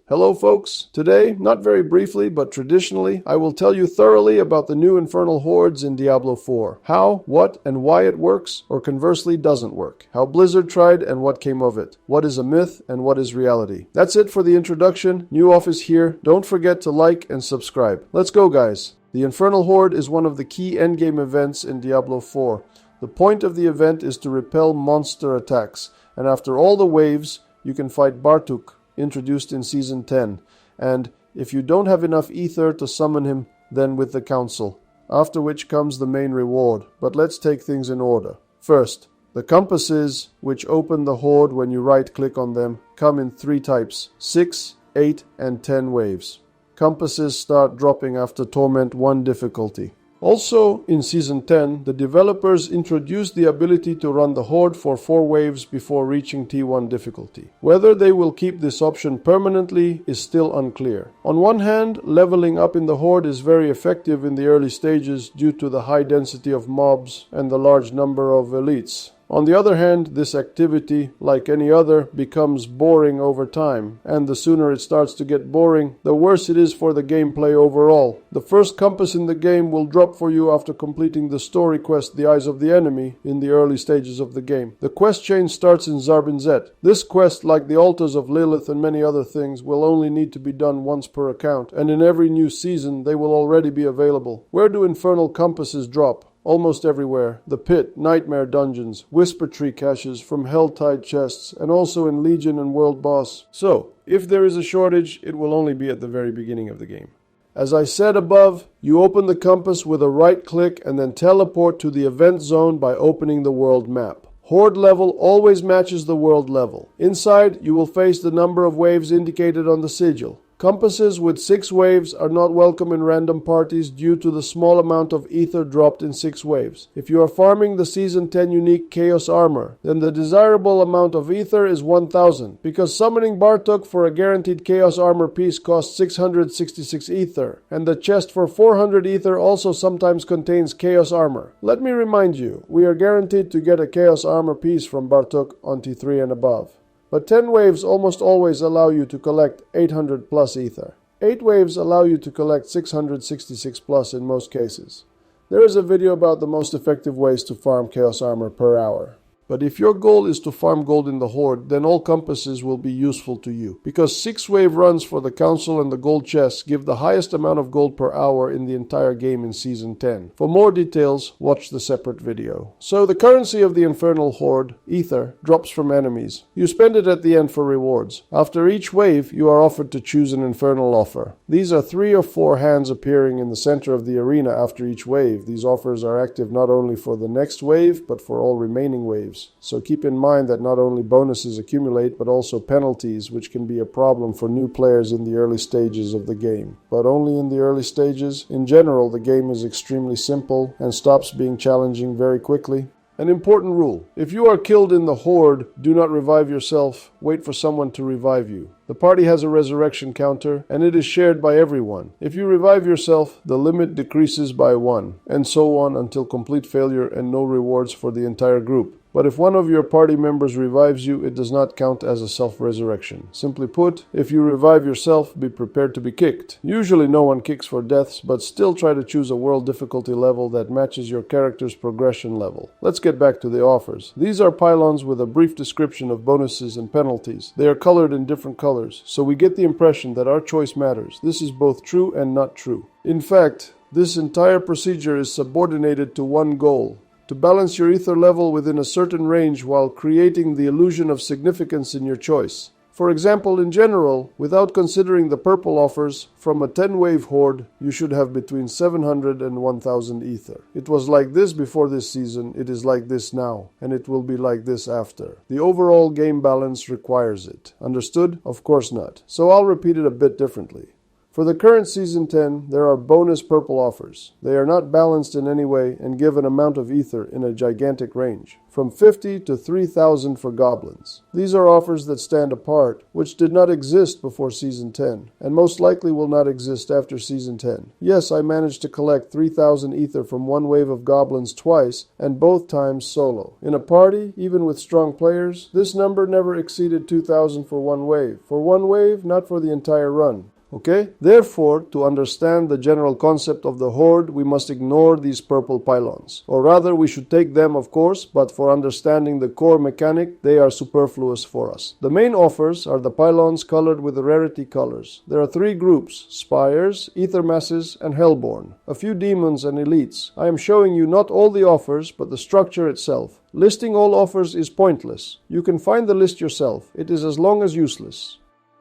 Hello folks, today, not very briefly but traditionally, I will tell you thoroughly about the new Infernal Hordes in Diablo 4. How, what, and why it works, or conversely doesn't work. How Blizzard tried and what came of it. What is a myth and what is reality. That's it for the introduction. New office here. Don't forget to like and subscribe. Let's go guys. The Infernal Horde is one of the key endgame events in Diablo 4. The point of the event is to repel monster attacks, and after all the waves, you can fight Bartuk, introduced in Season 10, and if you don't have enough ether to summon him, then with the council, after which comes the main reward. But let's take things in order. First, the compasses, which open the horde when you right-click on them, come in 3 types, 6, 8, and 10 waves. Compasses start dropping after Torment 1 difficulty. Also, in Season 10, the developers introduced the ability to run the Horde for 4 waves before reaching T1 difficulty. Whether they will keep this option permanently is still unclear. On one hand, leveling up in the Horde is very effective in the early stages due to the high density of mobs and the large number of elites. On the other hand, this activity, like any other, becomes boring over time, and the sooner it starts to get boring, the worse it is for the gameplay overall. The first compass in the game will drop for you after completing the story quest The Eyes of the Enemy in the early stages of the game. The quest chain starts in Zarbinzet. This quest, like the Altars of Lilith and many other things, will only need to be done once per account, and in every new season they will already be available. Where do infernal compasses drop? Almost everywhere. The Pit, Nightmare Dungeons, Whisper Tree caches from Helltide chests, and also in Legion and World Boss. So, if there is a shortage, it will only be at the very beginning of the game. As I said above, you open the compass with a right click and then teleport to the event zone by opening the world map. Horde level always matches the world level. Inside, you will face the number of waves indicated on the sigil. Compasses with 6 waves are not welcome in random parties due to the small amount of ether dropped in 6 waves. If you are farming the Season 10 unique Chaos Armor, then the desirable amount of ether is 1000, because summoning Bartuk for a guaranteed Chaos Armor piece costs 666 ether, and the chest for 400 ether also sometimes contains Chaos Armor. Let me remind you, we are guaranteed to get a Chaos Armor piece from Bartuk on T3 and above. But 10 waves almost always allow you to collect 800 plus ether. 8 waves allow you to collect 666 plus in most cases. There is a video about the most effective ways to farm Chaos Armor per hour. But if your goal is to farm gold in the Horde, then all compasses will be useful to you, because 6-wave runs for the Council and the gold chests give the highest amount of gold per hour in the entire game in Season 10. For more details, watch the separate video. So the currency of the Infernal Horde, ether, drops from enemies. You spend it at the end for rewards. After each wave, you are offered to choose an Infernal offer. These are 3 or 4 hands appearing in the center of the arena after each wave. These offers are active not only for the next wave, but for all remaining waves. So keep in mind that not only bonuses accumulate, but also penalties, which can be a problem for new players in the early stages of the game. But only in the early stages. In general, the game is extremely simple and stops being challenging very quickly. An important rule: if you are killed in the Horde, do not revive yourself, wait for someone to revive you. The party has a resurrection counter, and it is shared by everyone. If you revive yourself, the limit decreases by 1, and so on until complete failure and no rewards for the entire group. But if one of your party members revives you, it does not count as a self-resurrection. Simply put, if you revive yourself, be prepared to be kicked. Usually no one kicks for deaths, but still try to choose a world difficulty level that matches your character's progression level. Let's get back to the offers. These are pylons with a brief description of bonuses and penalties. They are colored in different colors, so we get the impression that our choice matters. This is both true and not true. In fact, this entire procedure is subordinated to one goal: to balance your ether level within a certain range while creating the illusion of significance in your choice. For example, in general, without considering the purple offers, from a 10-wave Horde, you should have between 700 and 1000 ether. It was like this before this season, it is like this now, and it will be like this after. The overall game balance requires it. Understood? Of course not. So I'll repeat it a bit differently. For the current Season 10, there are bonus purple offers. They are not balanced in any way and give an amount of ether in a gigantic range, from 50 to 3,000 for goblins. These are offers that stand apart, which did not exist before Season 10, and most likely will not exist after Season 10. Yes, I managed to collect 3,000 ether from one wave of goblins twice, and both times solo. In a party, even with strong players, this number never exceeded 2,000 for one wave. For one wave, not for the entire run. Okay? Therefore, to understand the general concept of the Horde, we must ignore these purple pylons. Or rather, we should take them, of course, but for understanding the core mechanic, they are superfluous for us. The main offers are the pylons colored with the rarity colors. There are 3 groups: Spires, Ether Masses, and Hellborn. A few demons and elites. I am showing you not all the offers, but the structure itself. Listing all offers is pointless. You can find the list yourself. It is as long as useless.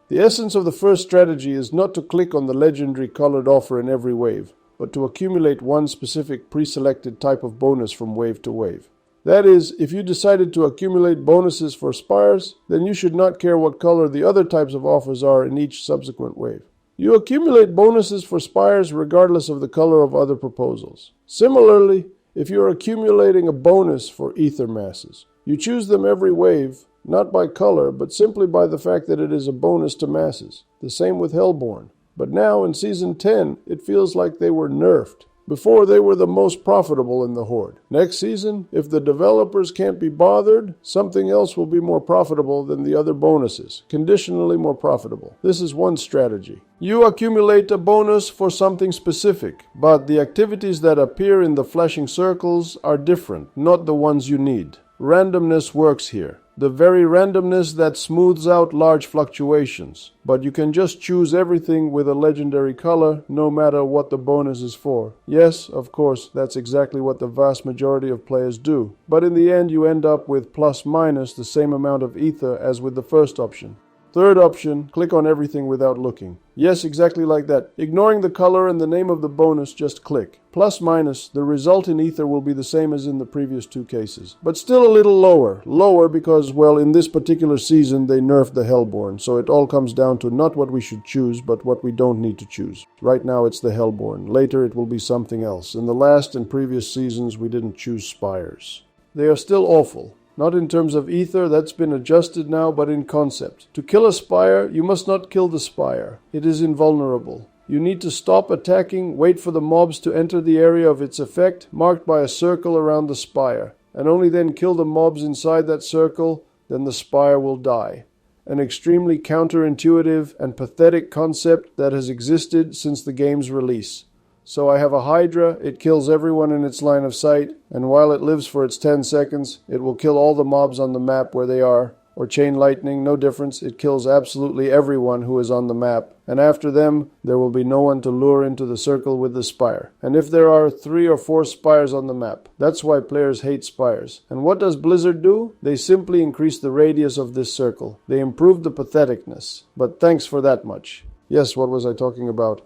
The essence of the first strategy is not to click on the legendary colored offer in every wave, but to accumulate one specific pre-selected type of bonus from wave to wave. That is, if you decided to accumulate bonuses for Spires, then you should not care what color the other types of offers are in each subsequent wave. You accumulate bonuses for Spires regardless of the color of other proposals. Similarly, if you are accumulating a bonus for Ether Masses, you choose them every wave, not by color, but simply by the fact that it is a bonus to masses. The same with Hellborn. But now, in Season 10, it feels like they were nerfed. Before, they were the most profitable in the Horde. Next season, if the developers can't be bothered, something else will be more profitable than the other bonuses. Conditionally more profitable. This is one strategy. You accumulate a bonus for something specific, but the activities that appear in the flashing circles are different, not the ones you need. Randomness works here. The very randomness that smooths out large fluctuations. But you can just choose everything with a legendary color, no matter what the bonus is for. Yes, of course, that's exactly what the vast majority of players do. But in the end, you end up with plus-minus the same amount of ether as with the first option. Third option, click on everything without looking. Yes, exactly like that. Ignoring the color and the name of the bonus, just click. Plus minus, the result in ether will be the same as in the previous 2 cases. But still a little lower. Lower because, well, in this particular season they nerfed the Hellborn. So it all comes down to not what we should choose, but what we don't need to choose. Right now it's the Hellborn. Later it will be something else. In the last and previous seasons we didn't choose Spires. They are still awful. Not in terms of ether, that's been adjusted now, but in concept. To kill a Spire, you must not kill the Spire. It is invulnerable. You need to stop attacking, wait for the mobs to enter the area of its effect, marked by a circle around the Spire, and only then kill the mobs inside that circle, then the Spire will die. An extremely counterintuitive and pathetic concept that has existed since the game's release. So I have a Hydra, it kills everyone in its line of sight, and while it lives for its 10 seconds, it will kill all the mobs on the map where they are. Or Chain Lightning, no difference, it kills absolutely everyone who is on the map. And after them, there will be no one to lure into the circle with the Spire. And if there are 3 or 4 Spires on the map, that's why players hate Spires. And what does Blizzard do? They simply increase the radius of this circle. They improve the patheticness. But thanks for that much. Yes, what was I talking about?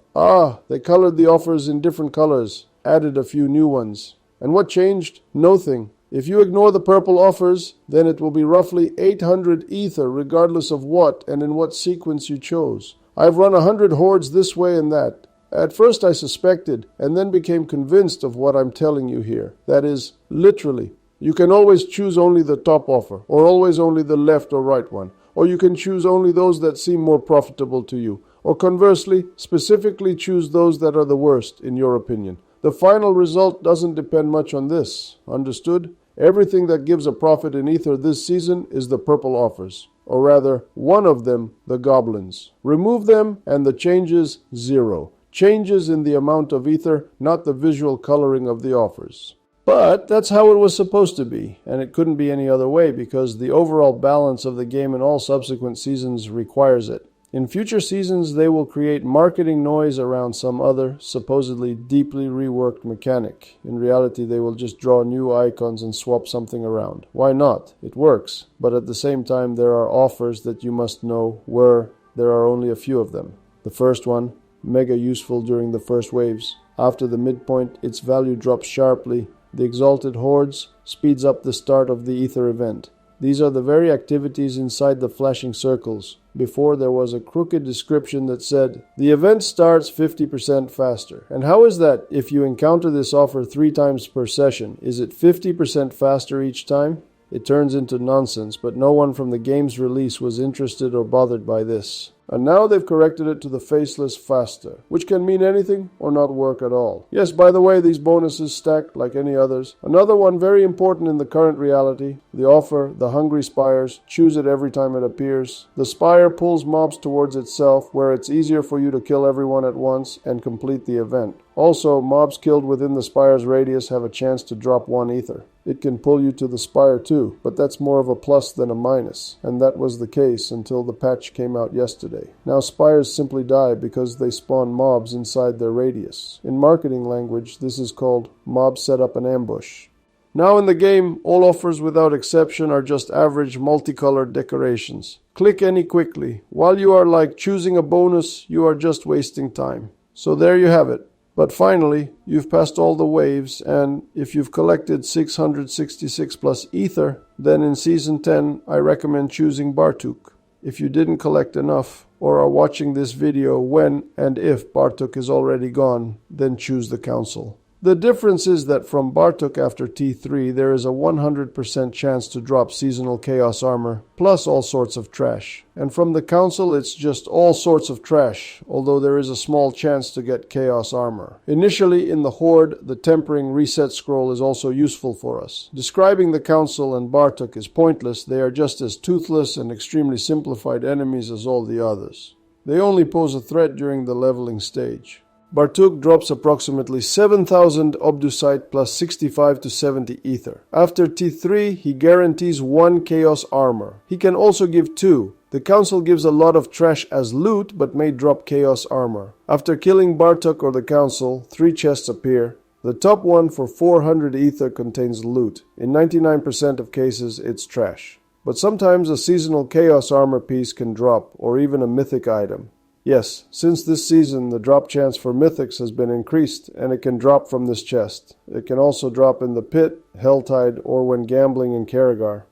They colored the offers in different colors, added a few new ones. And what changed? Nothing. If you ignore the purple offers, then it will be roughly 800 ether regardless of what and in what sequence you chose. I've run 100 hordes this way and that. At first I suspected, and then became convinced of what I'm telling you here. That is, literally. You can always choose only the top offer, or always only the left or right one. Or you can choose only those that seem more profitable to you. Or conversely, specifically choose those that are the worst, in your opinion. The final result doesn't depend much on this. Understood? Everything that gives a profit in ether this season is the purple offers. Or rather, one of them, the goblins. Remove them and the changes, 0. Changes in the amount of ether, not the visual coloring of the offers. But that's how it was supposed to be, and it couldn't be any other way because the overall balance of the game in all subsequent seasons requires it. In future seasons, they will create marketing noise around some other, supposedly deeply reworked mechanic. In reality, they will just draw new icons and swap something around. Why not? It works. But at the same time, there are offers that you must know where there are only a few of them. The first one, mega useful during the first waves. After the midpoint, its value drops sharply. The Exalted Hordes speeds up the start of the Ether event. These are the very activities inside the flashing circles. Before there was a crooked description that said, the event starts 50% faster. And how is that if you encounter this offer 3 times per session? Is it 50% faster each time? It turns into nonsense, but no one from the game's release was interested or bothered by this. And now they've corrected it to the faceless faster, which can mean anything or not work at all. Yes, by the way, these bonuses stack like any others. Another one very important in the current reality, the offer, the hungry spires, choose it every time it appears. The spire pulls mobs towards itself, where it's easier for you to kill everyone at once and complete the event. Also, mobs killed within the spire's radius have a chance to drop 1 ether. It can pull you to the spire too, but that's more of a plus than a minus, and that was the case until the patch came out yesterday. Now spires simply die because they spawn mobs inside their radius. In marketing language, this is called mob set up an ambush. Now in the game, all offers without exception are just average multicolored decorations. Click any quickly. While you are like choosing a bonus, you are just wasting time. So there you have it. But finally, you've passed all the waves, and if you've collected 666 plus ether, then in Season 10, I recommend choosing Bartuk. If you didn't collect enough, or are watching this video when and if Bartuk is already gone, then choose the Council. The difference is that from Bartuk after T3, there is a 100% chance to drop seasonal chaos armor, plus all sorts of trash. And from the Council, it's just all sorts of trash, although there is a small chance to get chaos armor. Initially, in the Horde, the tempering reset scroll is also useful for us. Describing the Council and Bartuk is pointless. They are just as toothless and extremely simplified enemies as all the others. They only pose a threat during the leveling stage. Bartuk drops approximately 7,000 Obdusite plus 65 to 70 ether. After T3, he guarantees 1 chaos armor. He can also give 2. The Council gives a lot of trash as loot, but may drop chaos armor. After killing Bartuk or the Council, 3 chests appear. The top one for 400 ether contains loot. In 99% of cases, it's trash. But sometimes a seasonal chaos armor piece can drop, or even a mythic item. Yes, since this season, the drop chance for mythics has been increased, and it can drop from this chest. It can also drop in the pit, Helltide, or when gambling in Karagar.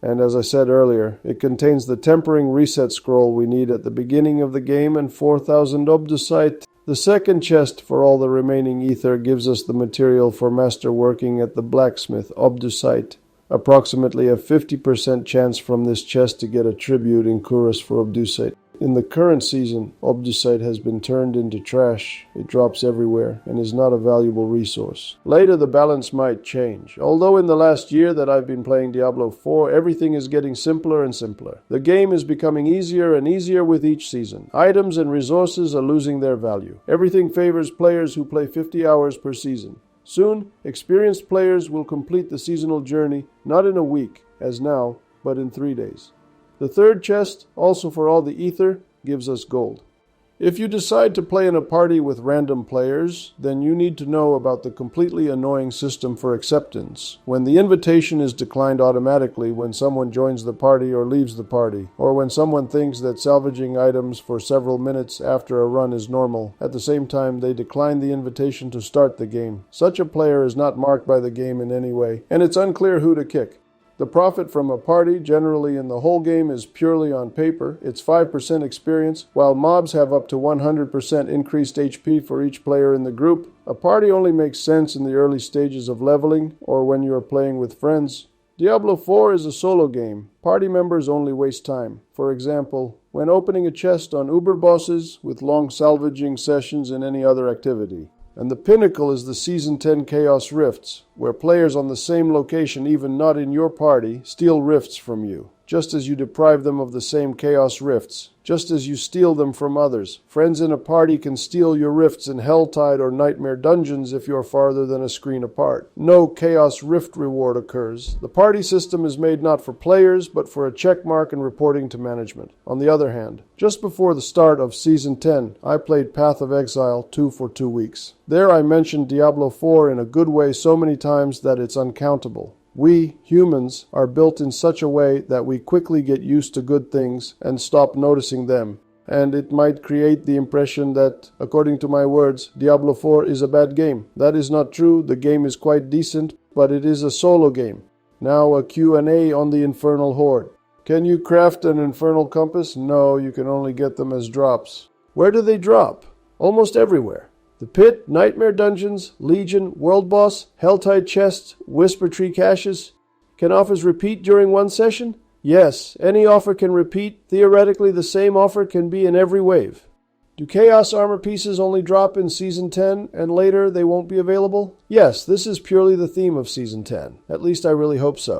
And as I said earlier, it contains the tempering reset scroll we need at the beginning of the game and 4,000 Obdusite. The second chest for all the remaining ether gives us the material for masterworking at the blacksmith, Obdusite. Approximately a 50% chance from this chest to get a tribute in Kurus for Obdusite. In the current season, Obdusite has been turned into trash. It drops everywhere and is not a valuable resource. Later the balance might change. Although in the last year that I've been playing Diablo 4, everything is getting simpler and simpler. The game is becoming easier and easier with each season. Items and resources are losing their value. Everything favors players who play 50 hours per season. Soon, experienced players will complete the seasonal journey not in a week, as now, but in 3 days. The third chest, also for all the ether, gives us gold. If you decide to play in a party with random players, then you need to know about the completely annoying system for acceptance, when the invitation is declined automatically when someone joins the party or leaves the party, or when someone thinks that salvaging items for several minutes after a run is normal. At the same time, they decline the invitation to start the game. Such a player is not marked by the game in any way, and it's unclear who to kick. The profit from a party, generally in the whole game, is purely on paper. It's 5% experience, while mobs have up to 100% increased HP for each player in the group. A party only makes sense in the early stages of leveling, or when you are playing with friends. Diablo 4 is a solo game. Party members only waste time. For example, when opening a chest on Uber bosses, with long salvaging sessions and any other activity. And the pinnacle is the Season 10 Chaos Rifts, where players on the same location, even not in your party, steal rifts from you, just as you deprive them of the same Chaos Rifts, just as you steal them from others. Friends in a party can steal your rifts in Helltide or Nightmare Dungeons if you're farther than a screen apart. No Chaos Rift reward occurs. The party system is made not for players, but for a checkmark and reporting to management. On the other hand, just before the start of Season 10, I played Path of Exile 2 for 2 weeks. There I mentioned Diablo 4 in a good way so many times that it's uncountable. We, humans, are built in such a way that we quickly get used to good things and stop noticing them. And it might create the impression that, according to my words, Diablo 4 is a bad game. That is not true. The game is quite decent, but it is a solo game. Now a Q&A on the Infernal Horde. Can you craft an Infernal Compass? No, you can only get them as drops. Where do they drop? Almost everywhere. The Pit, Nightmare Dungeons, Legion, World Boss, Helltide Chests, Whisper Tree Caches. Can offers repeat during one session? Yes, any offer can repeat. Theoretically, the same offer can be in every wave. Do Chaos Armor pieces only drop in Season 10 and later they won't be available? Yes, this is purely the theme of Season 10. At least I really hope so.